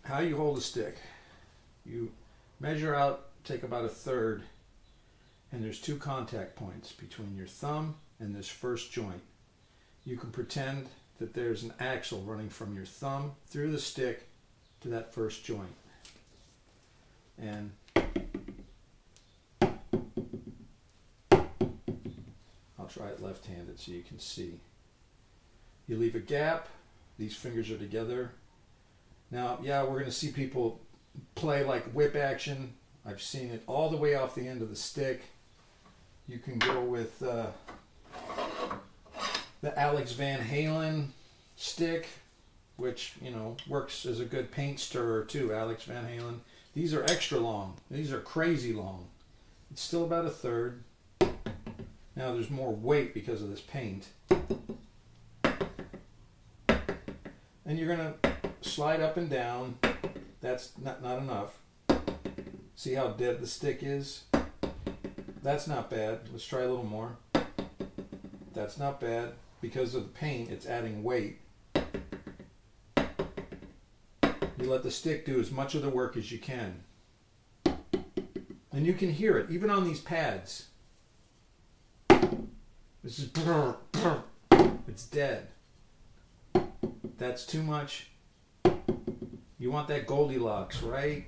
how you hold a stick. You measure out, take about a third, and there's two contact points between your thumb and this first joint. You can pretend that there's an axle running from your thumb through the stick to that first joint. And I'll try it left-handed so you can see. You leave a gap, these fingers are together. Now, yeah, we're going to see people play like whip action. I've seen it all the way off the end of the stick. You can go with the Alex Van Halen stick, which, you know, works as a good paint stirrer too, Alex Van Halen. These are extra long. These are crazy long. It's still about a third. Now there's more weight because of this paint. And you're going to slide up and down. That's not enough. See how dead the stick is? That's not bad. Let's try a little more. That's not bad. Because of the paint, it's adding weight. You let the stick do as much of the work as you can. And you can hear it, even on these pads. This is it's dead. That's too much. You want that Goldilocks, right?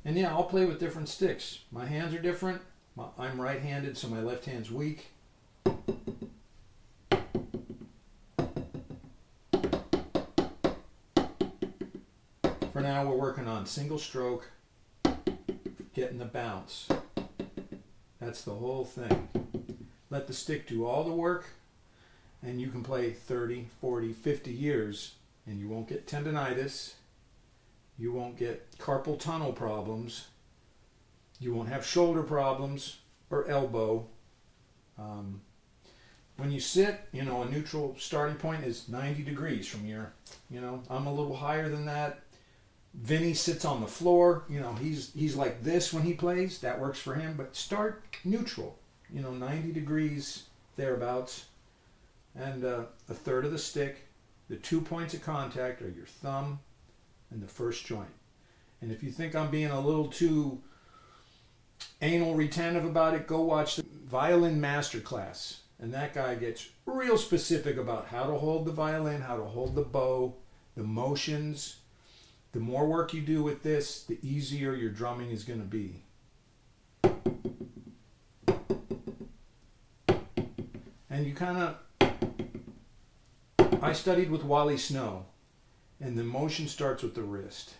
And yeah, I'll play with different sticks. My hands are different. I'm right-handed, so my left hand's weak. For now, we're working on single stroke, getting the bounce. That's the whole thing. Let the stick do all the work, and you can play 30, 40, 50 years, and you won't get tendonitis. You won't get carpal tunnel problems. You won't have shoulder problems or elbow. When you sit, you know, a neutral starting point is 90 degrees from your, you know, I'm a little higher than that. Vinny sits on the floor, you know, he's like this when he plays. That works for him, but start neutral, you know, 90 degrees thereabouts. And a third of the stick, the 2 points of contact are your thumb and the first joint. And if you think I'm being a little too anal retentive about it, go watch the Violin Masterclass. And that guy gets real specific about how to hold the violin, how to hold the bow, the motions. The more work you do with this, the easier your drumming is going to be. And you kind of... I studied with Wally Snow, and the motion starts with the wrist.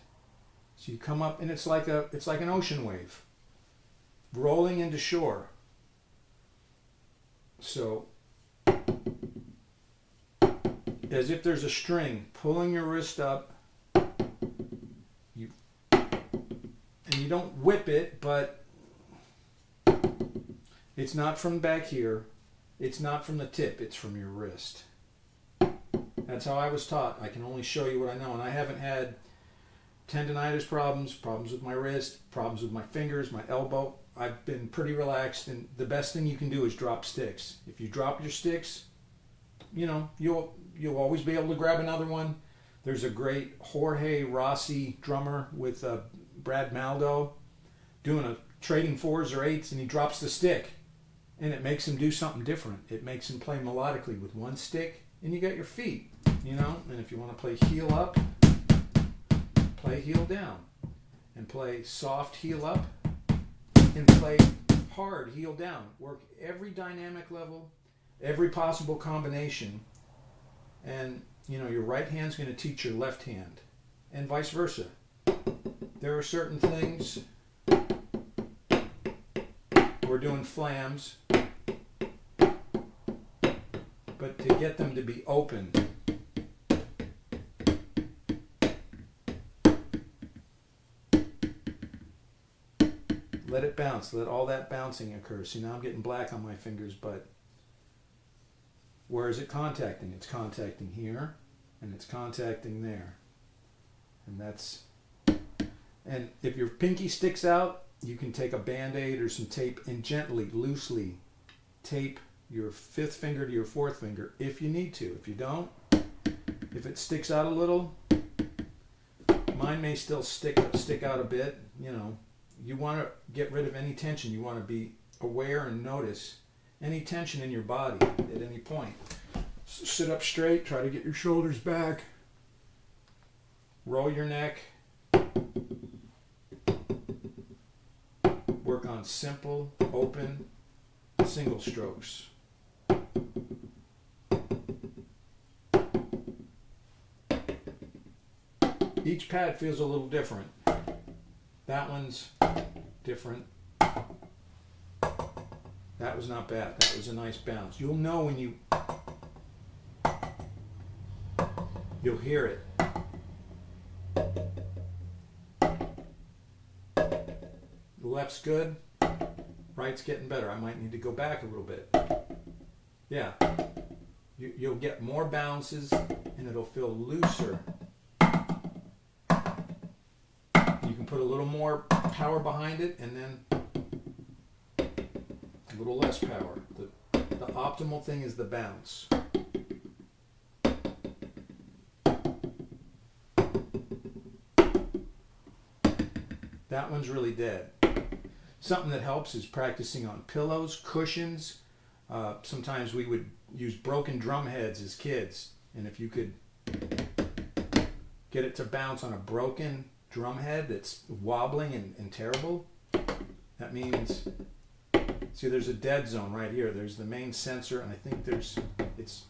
So you come up, and it's like an ocean wave, rolling into shore. So, as if there's a string pulling your wrist up, and you don't whip it, but it's not from back here, it's not from the tip, it's from your wrist. That's how I was taught. I can only show you what I know, and I haven't had tendonitis problems, problems with my wrist, problems with my fingers, my elbow. I've been pretty relaxed, and the best thing you can do is drop sticks. If you drop your sticks, you know, you'll always be able to grab another one. There's a great Jorge Rossi drummer with Brad Maldo doing a trading 4s or 8s, and he drops the stick, and it makes him do something different. It makes him play melodically with one stick, and you got your feet, you know. And if you want to play heel up, play heel down, and play soft heel up, and play hard heel down. Work every dynamic level, every possible combination, and you know your right hand's going to teach your left hand, and vice versa. There are certain things. We're doing flams, but to get them to be open, let it bounce. Let all that bouncing occur. See, now I'm getting black on my fingers, but where is it contacting? It's contacting here, and it's contacting there. And that's... And if your pinky sticks out, you can take a Band-Aid or some tape and gently, loosely tape your fifth finger to your fourth finger if you need to. If you don't, if it sticks out a little, mine may still stick out a bit. You know, you want to get rid of any tension. You want to be aware and notice any tension in your body at any point. Sit up straight, try to get your shoulders back, roll your neck, work on simple, open, single strokes. Each pad feels a little different. That one's different. That was not bad. That was a nice bounce. You'll know when you'll hear it. The left's good. Right's getting better. I might need to go back a little bit. Yeah. You'll get more bounces and it'll feel looser. You can put a little more power behind it and then a little less power. The optimal thing is the bounce. That one's really dead. Something that helps is practicing on pillows, cushions. Sometimes we would use broken drum heads as kids, and if you could get it to bounce on a broken drum head that's wobbling and terrible, that means, see, there's a dead zone right here. There's the main sensor, and I think it's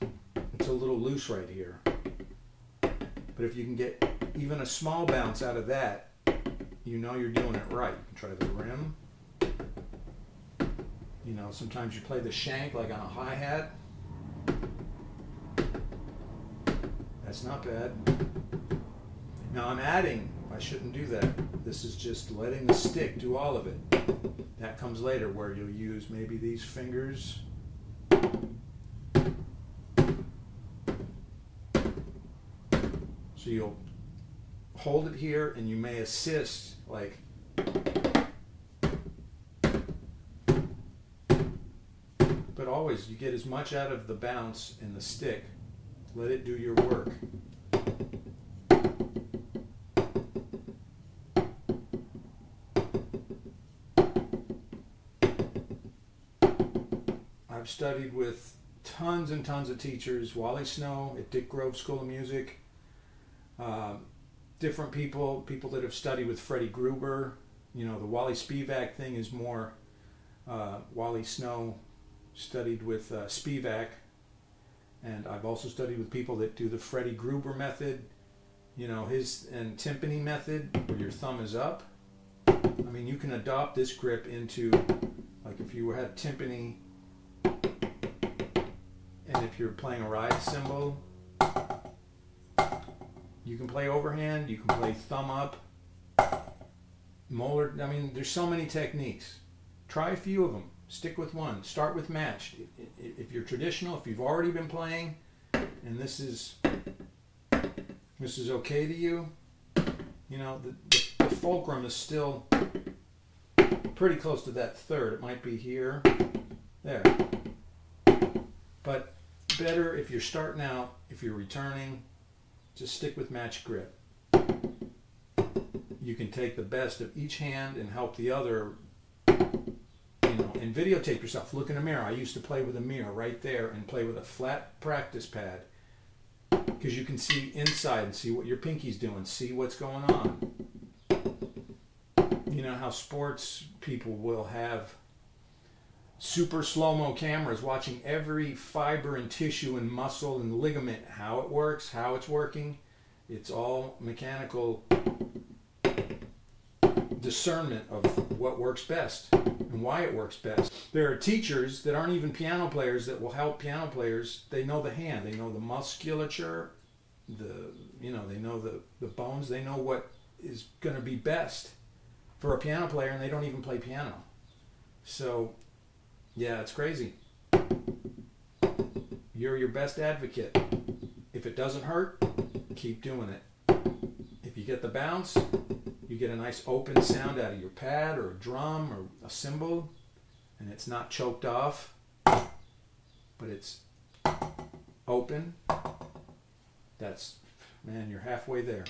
a little loose right here. But if you can get even a small bounce out of that, you know you're doing it right. You can try the rim. You know, sometimes you play the shank like on a hi-hat. That's not bad. Now I'm adding. I shouldn't do that. This is just letting the stick do all of it. That comes later where you'll use maybe these fingers. So you'll hold it here and you may assist like, but always you get as much out of the bounce in the stick. Let it do your work. I've studied with tons and tons of teachers. Wally Snow at Dick Grove School of Music. Different people that have studied with Freddie Gruber. You know, the Wally Spivak thing is more, Wally Snow studied with Spivak, and I've also studied with people that do the Freddie Gruber method, you know, and timpani method, where your thumb is up. I mean, you can adopt this grip into, like if you had timpani, and if you're playing a ride cymbal, you can play overhand, you can play thumb up, molar. I mean, there's so many techniques. Try a few of them. Stick with one. Start with matched. If you're traditional, if you've already been playing, and this is okay to you, you know, the fulcrum is still pretty close to that third. It might be here, there. But better if you're starting out, if you're returning, just stick with matched grip. You can take the best of each hand and help the other, you know, and videotape yourself. Look in a mirror. I used to play with a mirror right there and play with a flat practice pad because you can see inside and see what your pinky's doing, see what's going on. You know how sports people will have super slow-mo cameras watching every fiber and tissue and muscle and ligament, how it works, how it's working. It's all mechanical discernment of what works best and why it works best. There are teachers that aren't even piano players that will help piano players. They know the hand, they know the musculature, they know the bones, they know what is going to be best for a piano player, and they don't even play piano. So yeah, it's crazy. You're your best advocate. If it doesn't hurt, keep doing it. If you get the bounce, you get a nice open sound out of your pad or a drum or a cymbal, and it's not choked off. but it's open. That's, man, you're halfway there.